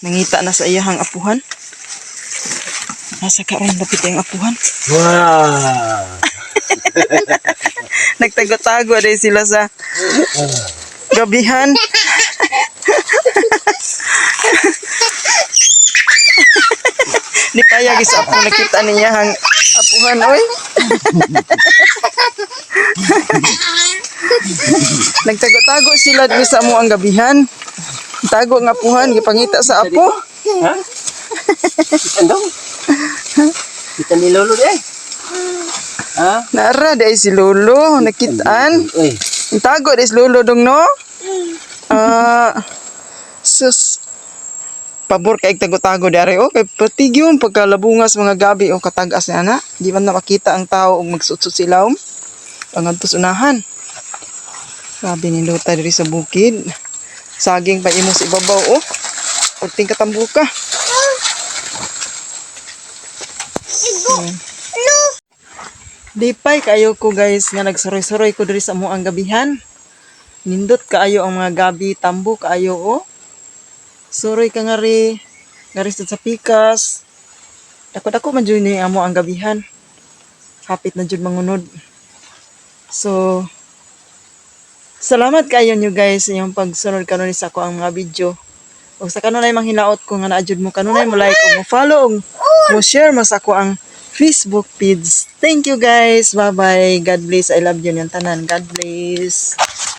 Nangita na sa iyahang apuhan. Nasa karon lapit ang apuhan. Wow! Nagtago-tago din sila sa gabihan. Di payag sa apo nakita niya hang apuhan oy. Nagtago-tago sila di sa mo ang gabihan. Tago ang apuhan gipangita sa apo. Ha? Kita dong. Kita ni Lolo deh. Ha? Nara di si Lolo nakitaan. Uy. Tago di si Lolo dong no. Sus. Pabor kay tago-tago dari o kay patigyon pagkalabungas mga gabi o katagas na ana. Di man na makita ang tao og magsutsut silaw. Pangadto unahan. Sabi ni Lota diri sa bukid. Saging pa imo sa ibabaw o. Ulting katambuka. Dipay kayo ko guys nga nagsuroy-suroy ko diri sa amoang gabihan. Nindot kaayo ang mga gabi tambo kaayo o. Suroy ka nga ri sa pikas. Dako-dako man jud ni amo ang gabihan. Hapit na jud mangunod. So salamat kayo nyo guys sa inyong pagsunod kanunay sa ako ang mga video. O sa kanunay manghinaot ko nga naadjud mo kanunay mo like o mo follow o mo share mo sa ako ang Facebook feeds. Thank you guys. Bye bye. God bless. I love you yung tanan. God bless.